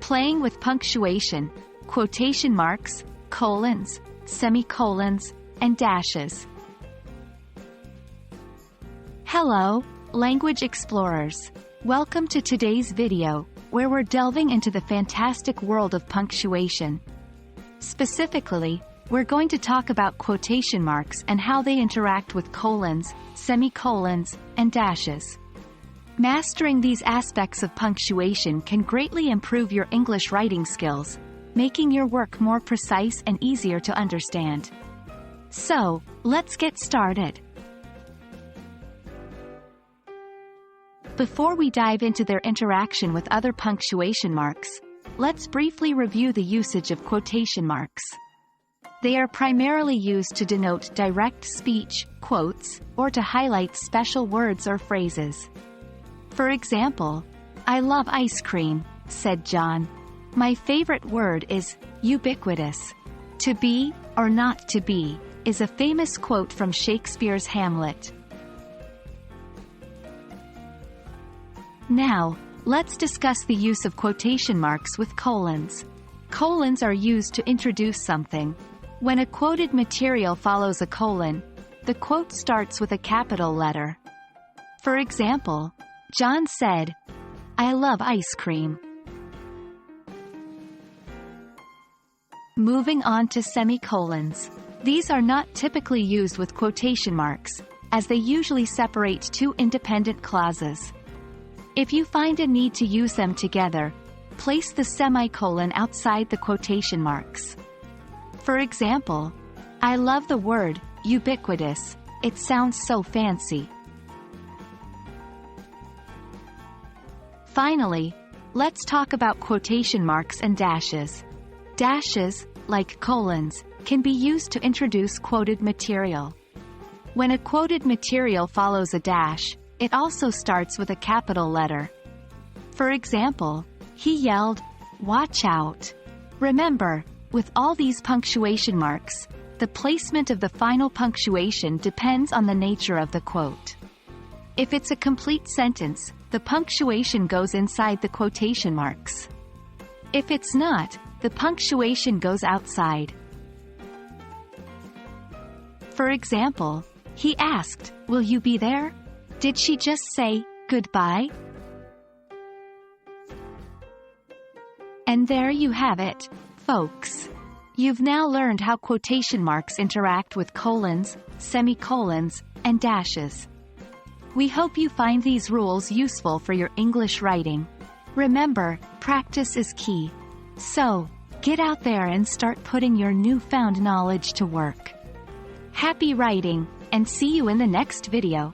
Playing with punctuation, quotation marks, colons, semicolons, and dashes. Hello, language explorers. Welcome to today's video, where we're delving into the fantastic world of punctuation. Specifically, we're going to talk about quotation marks and how they interact with colons, semicolons, and dashes. Mastering these aspects of punctuation can greatly improve your English writing skills, making your work more precise and easier to understand. So, let's get started. Before we dive into their interaction with other punctuation marks, let's briefly review the usage of quotation marks. They are primarily used to denote direct speech, quotes, or to highlight special words or phrases. For example, "I love ice cream," said John. "My favorite word is ubiquitous." To be, or not to be, is a famous quote from Shakespeare's Hamlet. Now, let's discuss the use of quotation marks with colons. Colons are used to introduce something. When a quoted material follows a colon, the quote starts with a capital letter. For example, John said, "I love ice cream." Moving on to semicolons. These are not typically used with quotation marks, as they usually separate two independent clauses. If you find a need to use them together, place the semicolon outside the quotation marks. For example, "I love the word ubiquitous, it sounds so fancy." Finally, let's talk about quotation marks and dashes. Dashes, like colons, can be used to introduce quoted material. When a quoted material follows a dash, it also starts with a capital letter. For example, he yelled, "Watch out!" Remember, with all these punctuation marks, the placement of the final punctuation depends on the nature of the quote. If it's a complete sentence, the punctuation goes inside the quotation marks. If it's not, the punctuation goes outside. For example, he asked, "Will you be there? Did she just say, goodbye?" And there you have it, folks. You've now learned how quotation marks interact with colons, semicolons, and dashes. We hope you find these rules useful for your English writing. Remember, practice is key. So, get out there and start putting your newfound knowledge to work. Happy writing, and see you in the next video.